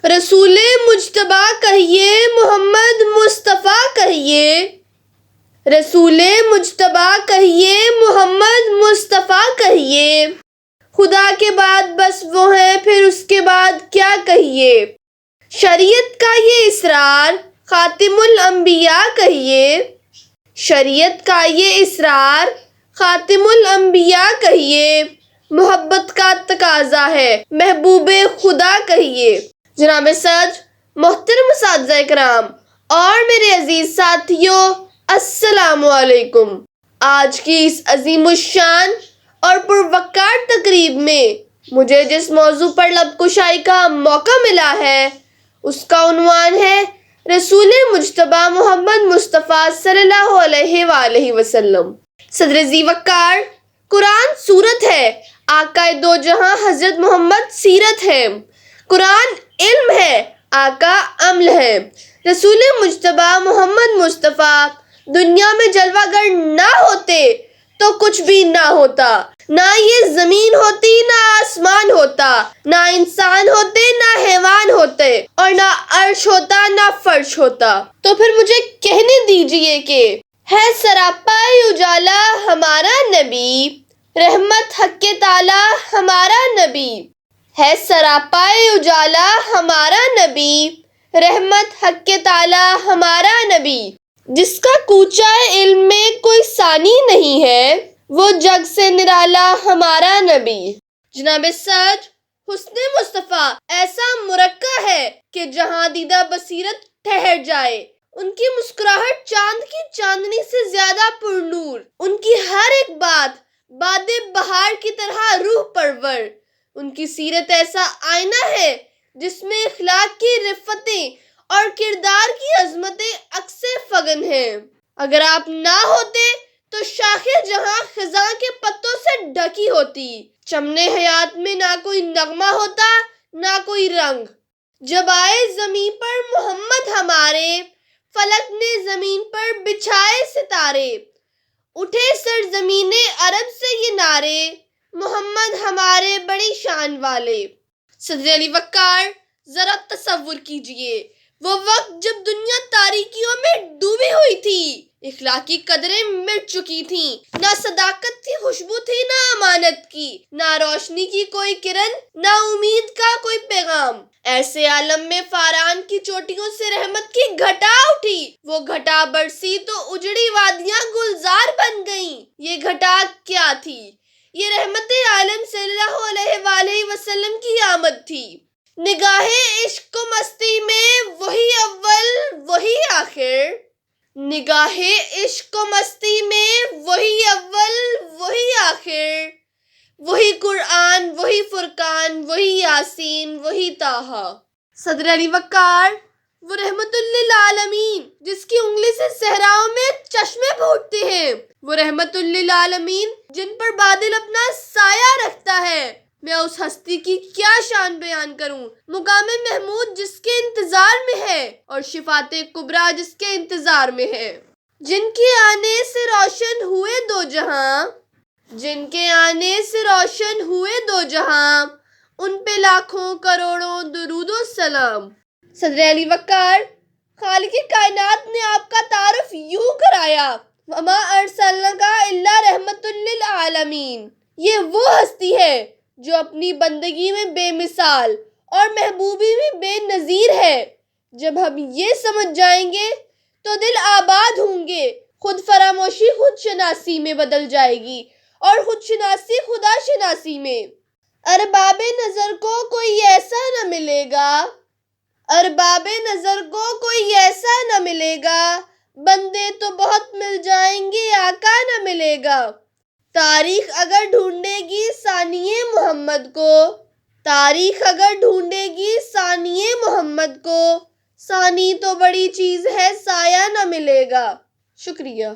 رسول مجتبیٰ کہیے، محمد مصطفیٰ کہیے، رسول مجتبیٰ کہیے، محمد مصطفیٰ کہیے، خدا کے بعد بس وہ ہیں، پھر اس کے بعد کیا کہیے، شریعت کا یہ اسرار خاتم الانبیاء کہیے، شریعت کا یہ اسرار خاتم الانبیاء کہیے، محبت کا تقاضا ہے محبوب خدا کہیے۔ جناب صدر، محترم اساتذہ کرام اور میرے عزیز ساتھیوں، السلام علیکم۔ آج کی اس عظیم الشان اور پروقار تقریب میں مجھے جس موضوع پر لب کشائی کا موقع ملا ہے اس کا عنوان ہے رسول مجتبیٰ محمد مصطفیٰ صلی اللہ علیہ وآلہ وسلم۔ صدر ذی وقار، قرآن سورت ہے، آقا دو جہاں حضرت محمد سیرت ہے، قرآن علم ہے، آقا عمل ہے۔ رسول مجتبیٰ محمد مصطفیٰ دنیا میں جلوہ گر نہ ہوتے تو کچھ بھی نہ ہوتا، نہ یہ زمین ہوتی نہ آسمان ہوتا، نہ انسان ہوتے نہ حیوان ہوتے، اور نہ عرش ہوتا نہ فرش ہوتا۔ تو پھر مجھے کہنے دیجئے کہ ہے سراپا اجالا ہمارا نبی، رحمت حق تعالی ہمارا نبی، ہے سراپا اجالا ہمارا نبی، رحمت حق تعالی ہمارا نبی، جس کا کوچہ علم میں کوئی ثانی نہیں ہے، وہ جگ سے نرالا ہمارا نبی۔ جناب صدر، حسن مصطفیٰ ایسا مرقع ہے کہ جہاں دیدہ بصیرت ٹھہر جائے۔ ان کی مسکراہٹ چاند کی چاندنی سے زیادہ پرنور، ان کی ہر ایک بات باد بہار کی طرح روح پرور، ان کی سیرت ایسا آئینہ ہے جس میں اخلاق کی رفتیں اور کردار کی عظمتیں عکس فگن ہیں۔ اگر آپ نہ ہوتے تو شاخ جہاں خزاں کے پتوں سے ڈھکی ہوتی، چمن حیات میں نہ کوئی نغمہ ہوتا نہ کوئی رنگ۔ جب آئے زمین پر محمد ہمارے، فلک نے زمین پر بچھائے ستارے، اٹھے سرزمین عرب سے یہ نعرے، محمد ہمارے بڑی شان والے۔ صدر علی وقار، ذرا تصور کیجئے وہ وقت جب دنیا تاریکیوں میں ڈوبی ہوئی تھی، اخلاقی قدریں مٹ چکی تھیں، نہ صداقت کی خوشبو تھی نہ امانت کی، نہ روشنی کی کوئی کرن، نہ امید کا کوئی پیغام۔ ایسے عالم میں فاران کی چوٹیوں سے رحمت کی گھٹا اٹھی، وہ گھٹا برسی تو اجڑی وادیاں گلزار بن گئیں۔ یہ گھٹا کیا تھی؟ یہ رحمت عالم صلی اللہ علیہ وآلہ وسلم کی آمد تھی۔ نگاہ عشق و مستی میں وہی اول وہی آخر، نگاہ عشق و مستی میں وہی اول وہی آخر، وہی قرآن وہی فرقان وہی یاسین وہی طٰہٰ۔ صدر علی وقار، وہ رحمت للعالمین جس کی انگلی سے صحراؤں میں چشمے پھوٹتے ہیں، وہ رحمت للعالمین جن پر بادل اپنا سایہ رکھتا ہے، میں اس ہستی کی کیا شان بیان کروں، مقام محمود جس کے انتظار میں ہے اور شفاعت کبریٰ جس کے انتظار میں ہے، جن کے آنے سے روشن ہوئے دو جہاں، جن کے آنے سے روشن ہوئے دو جہاں، ان پہ لاکھوں کروڑوں درود و سلام۔ صدر علی وقار، خالق کائنات نے آپ کا تعارف یوں کرایا، وما ارسلناک الا رحمت للعالمین۔ یہ وہ ہستی ہے جو اپنی بندگی میں بے مثال اور محبوبی میں بے نظیر ہے۔ جب ہم یہ سمجھ جائیں گے تو دل آباد ہوں گے، خود فراموشی خود شناسی میں بدل جائے گی اور خود شناسی خدا شناسی میں۔ ارباب نظر کو کوئی ایسا نہ ملے گا، ارباب نظر کو کوئی ایسا نہ ملے گا، بندے تو بہت مل جائیں گے آقا نہ ملے گا۔ تاریخ اگر ڈھونڈے گی ثانی محمد کو، تاریخ اگر ڈھونڈے گی ثانی محمد کو، ثانی تو بڑی چیز ہے سایہ نہ ملے گا۔ شکریہ۔